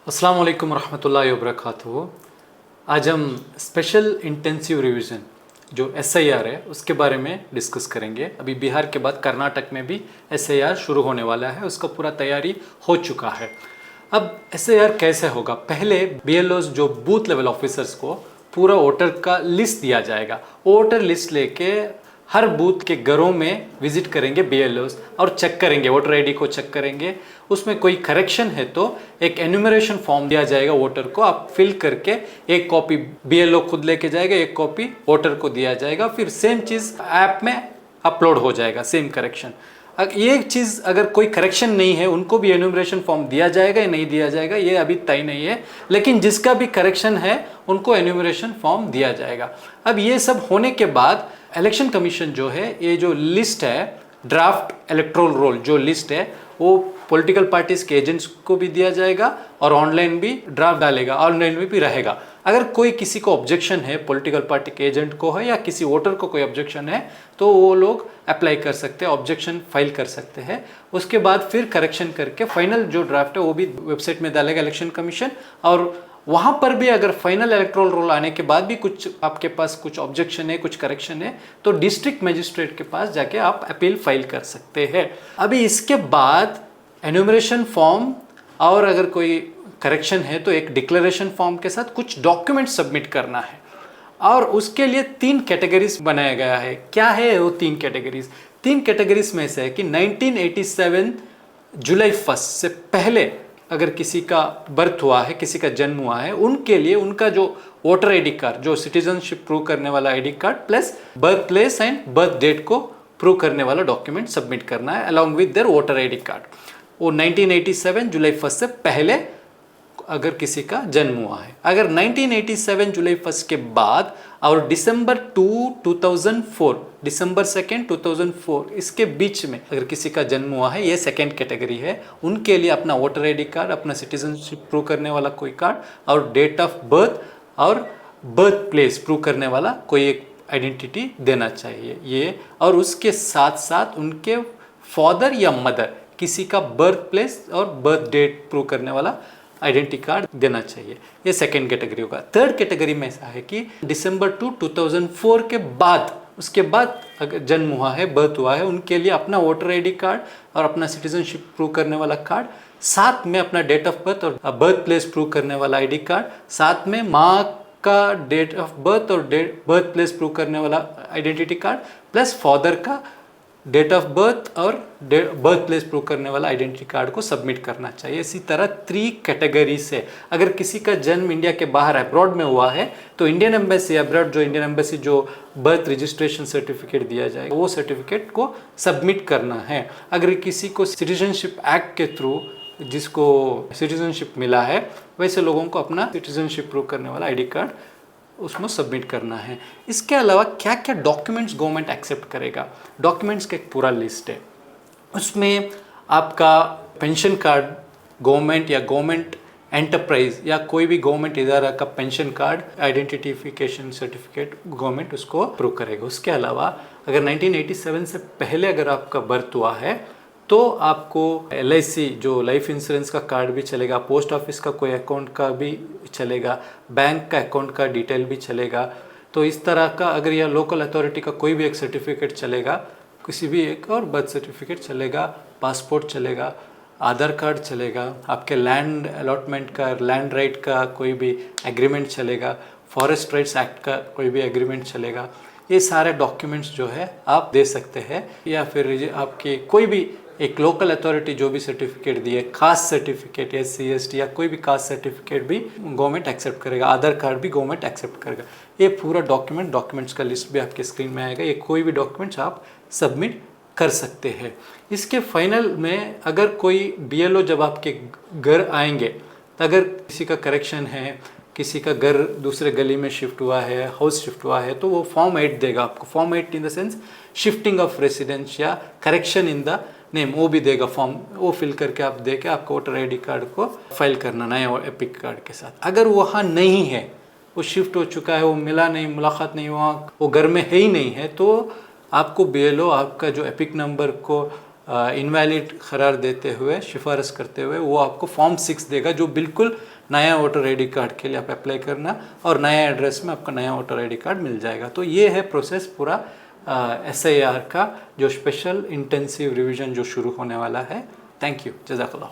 अस्सलाम वालेकुम रहमतुल्लाहि व बरकातुहू। आज हम स्पेशल इंटेंसिव रिवीजन जो एसआईआर है उसके बारे में डिस्कस करेंगे। अभी बिहार के बाद कर्नाटक में भी एसआईआर शुरू होने वाला है, उसका पूरा तैयारी हो चुका है। अब एसआईआर कैसे होगा? पहले बीएलओज जो बूथ लेवल ऑफिसर्स को पूरा वोटर का लिस्ट दिया जाएगा। वोटर लिस्ट लेके हर बूथ के घरों में विजिट करेंगे बीएलओज और चेक करेंगे, वोटर आईडी को चेक करेंगे। उसमें कोई करेक्शन है तो एक एन्यूमरेशन फॉर्म दिया जाएगा वोटर को, आप फिल करके एक कॉपी बीएलओ खुद लेके जाएगा, एक कॉपी वोटर को दिया जाएगा। फिर सेम चीज़ ऐप में अपलोड हो जाएगा, सेम करेक्शन। ये चीज़ अगर कोई करेक्शन नहीं है उनको भी एन्यूमरेशन फॉर्म दिया जाएगा या नहीं दिया जाएगा ये अभी तय नहीं है, लेकिन जिसका भी करेक्शन है उनको एन्यूमरेशन फॉर्म दिया जाएगा। अब ये सब होने के बाद इलेक्शन कमीशन जो है ये जो लिस्ट है, ड्राफ्ट इलेक्टोरल रोल जो लिस्ट है वो पॉलिटिकल पार्टीज के एजेंट्स को भी दिया जाएगा और ऑनलाइन भी ड्राफ्ट डालेगा, ऑनलाइन में भी रहेगा। अगर कोई किसी को ऑब्जेक्शन है, पॉलिटिकल पार्टी के एजेंट को है या किसी वोटर को कोई ऑब्जेक्शन है तो वो लोग अप्लाई कर सकते हैं, ऑब्जेक्शन फाइल कर सकते हैं। उसके बाद फिर करेक्शन करके फाइनल जो ड्राफ्ट है वो भी वेबसाइट में डालेगा इलेक्शन कमीशन। और वहाँ पर भी अगर फाइनल इलेक्टोरल रोल आने के बाद भी कुछ आपके पास कुछ ऑब्जेक्शन है, कुछ करेक्शन है तो डिस्ट्रिक्ट मजिस्ट्रेट के पास जाके आप अपील फाइल कर सकते हैं। अभी इसके बाद एन्यूमरेशन फॉर्म और अगर कोई करेक्शन है तो एक डिक्लेरेशन फॉर्म के साथ कुछ डॉक्यूमेंट सबमिट करना है। और उसके लिए 3 कैटेगरीज बनाया गया है। क्या है वो 3 कैटेगरीज? 3 कैटेगरीज में से है कि 1987 जुलाई 1 से पहले अगर किसी का बर्थ हुआ है, किसी का जन्म हुआ है, उनके लिए उनका जो वोटर आईडी कार्ड, जो सिटीजनशिप प्रूव करने वाला ID card plus birth place and birth date को प्रूव करने वाला डॉक्यूमेंट सबमिट करना है along with their voter ID card. वो 1987 जुलाई 1 से पहले अगर किसी का जन्म हुआ है। अगर 1987 जुलाई 1 के बाद और दिसंबर 2004, दिसंबर 2 2004 इसके बीच में अगर किसी का जन्म हुआ है, ये सेकेंड कैटेगरी है। उनके लिए अपना वोटर आईडी कार्ड, अपना सिटीजनशिप प्रूव करने वाला कोई कार्ड और डेट ऑफ बर्थ और बर्थ प्लेस प्रूव करने वाला कोई एक आइडेंटिटी देना चाहिए ये। और उसके साथ साथ उनके फादर या मदर किसी का बर्थ प्लेस और बर्थ डेट प्रूव करने वाला आइडेंटिटी कार्ड देना चाहिए। ये सेकेंड कैटेगरी होगा। थर्ड कैटेगरी में ऐसा है कि दिसंबर 2004 के बाद, उसके बाद अगर जन्म हुआ है, बर्थ हुआ है, उनके लिए अपना वोटर आईडी कार्ड और अपना सिटीजनशिप प्रूव करने वाला कार्ड, साथ में अपना डेट ऑफ बर्थ और बर्थ प्लेस प्रूव करने वाला आईडी कार्ड, साथ में माँ का डेट ऑफ बर्थ और बर्थ प्लेस प्रूव करने वाला आइडेंटिटी कार्ड प्लस फादर का डेट ऑफ बर्थ और बर्थ प्लेस प्रूव करने वाला आइडेंटिटी कार्ड को सबमिट करना चाहिए। इसी तरह 3 कैटेगरी से अगर किसी का जन्म इंडिया के बाहर अब्रॉड में हुआ है तो इंडियन एम्बेसी अब्रॉड, जो इंडियन एम्बेसी जो बर्थ रजिस्ट्रेशन सर्टिफिकेट दिया जाएगा वो सर्टिफिकेट को सबमिट करना है। अगर किसी को सिटीजनशिप एक्ट के थ्रू जिसको सिटीजनशिप मिला है वैसे लोगों को अपना सिटीजनशिप प्रूव करने वाला आईडी कार्ड उसमें सबमिट करना है। इसके अलावा क्या क्या डॉक्यूमेंट्स गवर्नमेंट एक्सेप्ट करेगा? डॉक्यूमेंट्स का एक पूरा लिस्ट है। उसमें आपका पेंशन कार्ड गवर्नमेंट या गवर्नमेंट एंटरप्राइज या कोई भी गवर्नमेंट इदारा का pension card, identification certificate government उसको अप्रूव करेगा। उसके अलावा अगर 1987 से पहले अगर आपका बर्थ हुआ है तो आपको LIC जो लाइफ इंश्योरेंस का कार्ड भी चलेगा, पोस्ट ऑफिस का कोई अकाउंट का भी चलेगा, बैंक का अकाउंट का डिटेल भी चलेगा। तो इस तरह का अगर यह लोकल अथॉरिटी का कोई भी एक सर्टिफिकेट चलेगा, किसी भी एक, और बर्थ सर्टिफिकेट चलेगा, पासपोर्ट चलेगा, आधार कार्ड चलेगा, आपके लैंड अलॉटमेंट का, लैंड राइट का कोई भी एग्रीमेंट चलेगा, फॉरेस्ट राइट्स एक्ट का कोई भी एग्रीमेंट चलेगा। ये सारे डॉक्यूमेंट्स जो है आप दे सकते हैं। या फिर आपकी कोई भी एक लोकल अथॉरिटी जो भी सर्टिफिकेट दिए, कास्ट सर्टिफिकेट, SC ST या कोई भी कास्ट सर्टिफिकेट भी गवर्नमेंट एक्सेप्ट करेगा, आधार कार्ड भी गवर्नमेंट एक्सेप्ट करेगा। ये पूरा डॉक्यूमेंट्स का लिस्ट भी आपके स्क्रीन में आएगा। ये कोई भी डॉक्यूमेंट्स आप सबमिट कर सकते हैं। इसके फाइनल में अगर कोई BLO जब आपके घर आएंगे तो अगर किसी का करेक्शन है, किसी का घर दूसरे गली में शिफ्ट हुआ है, हाउस शिफ्ट हुआ है, तो वो फॉर्म 8 देगा आपको। Form 8 in the sense shifting of residence या करेक्शन इन द नेम, वो भी देगा फॉर्म। वो फिल करके आप दे के आपको वोटर आईडी कार्ड को फाइल करना नया एपिक कार्ड के साथ। अगर वहाँ नहीं है, वो शिफ्ट हो चुका है, वो मिला नहीं, मुलाकात नहीं हुआ, वो घर में है ही नहीं है, तो आपको BLO आपका जो एपिक नंबर को इनवैलिड करार देते हुए, सिफारिश करते हुए वो आपको फॉर्म 6 देगा, जो बिल्कुल नया वोटर आईडी कार्ड के लिए आप अप्लाई करना और नया एड्रेस में आपका नया वोटर आईडी कार्ड मिल जाएगा। तो ये है प्रोसेस पूरा SIR का, जो स्पेशल इंटेंसिव रिवीजन जो शुरू होने वाला है। थैंक यू, जज़ाकल्लाह।